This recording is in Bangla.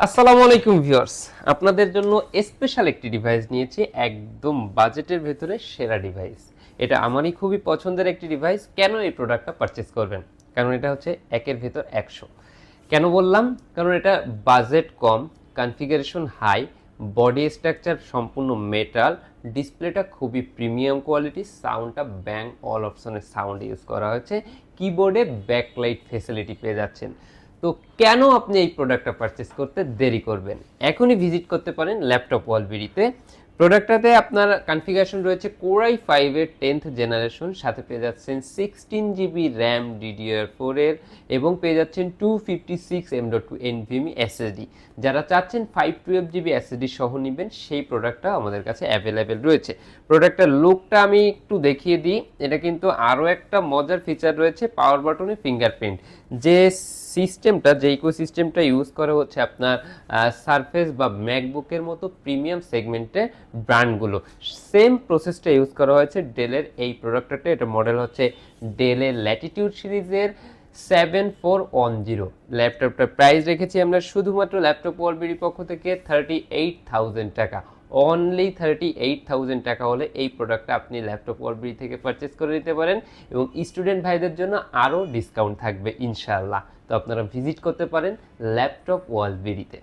আসসালামু আলাইকুম ভিউয়ার্স, আপনাদের জন্য স্পেশাল একটি ডিভাইস নিয়েছি, একদম বাজেটের ভেতরে সেরা ডিভাইস। এটা আমারই খুবই পছন্দের একটি ডিভাইস। কেন এই প্রোডাক্টটা পারচেস করবেন? কারণ এটা হচ্ছে একের ভেতর 100। কেন বললাম? কারণ এটা বাজেট কম, কনফিগারেশন হাই, বডি স্ট্রাকচার সম্পূর্ণ মেটাল, ডিসপ্লেটা খুবই প্রিমিয়াম কোয়ালিটি, সাউন্ডটা ব্যাং অল অপশনের সাউন্ড ইউজ করা হয়েছে, কিবোর্ডে ব্যাকলাইট ফেসিলিটি পেয়ে যাচ্ছেন। তো কেন আপনি এই প্রোডাক্টটা পারচেস করতে দেরি করবেন? এখনই ভিজিট করতে পারেন ল্যাপটপ ওয়ালবিডিতে। প্রোডাক্টটাতে আপনার কনফিগারেশন রয়েছে কোরাই 5 এর 10th জেনারেশন, সাথে পেয়ে যাচ্ছেন 16 GB র্যাম DDR4 এর, এবং পেয়ে যাচ্ছেন 256 M.2 NVMe SSD। যারা চাচ্ছেন 512 GB SSD সহ নেবেন, সেই প্রোডাক্টটা আমাদের কাছে অ্যাভেলেবেল রয়েছে। প্রোডাক্টের লুকটা আমি একটু দেখিয়ে দিই। এটা কিন্তু আরও একটা মজার ফিচার রয়েছে, পাওয়ার বাটনে ফিঙ্গারপ্রিন্ট। যে সিস্টেমটা, যে ইকোসিস্টেমটা ইউজ করা হচ্ছে আপনার সারফেস বা ম্যাকবুকের মতো প্রিমিয়াম সেগমেন্টে ব্র্যান্ডগুলো, সেম প্রসেসটা ইউজ করা হয়েছে ডেলের এই প্রোডাক্টটাতে। এটা মডেল হচ্ছে ডেলের ল্যাটিটিউড সিরিজের 7410। ল্যাপটপটার প্রাইস রেখেছি আমরা শুধুমাত্র ল্যাপটপ ওয়ালবিডির পক্ষ থেকে 38,000 টাকা। অনলি 38,000 টাকা হলে এই প্রোডাক্টটা আপনি ল্যাপটপ ওয়ালবিডি থেকে পারচেস করে নিতে পারেন, এবং স্টুডেন্ট ভাইদের জন্য আরও ডিসকাউন্ট থাকবে ইনশাআল্লাহ। তো আপনারা ভিজিট করতে পারেন ল্যাপটপ ওয়ালবিডিতে।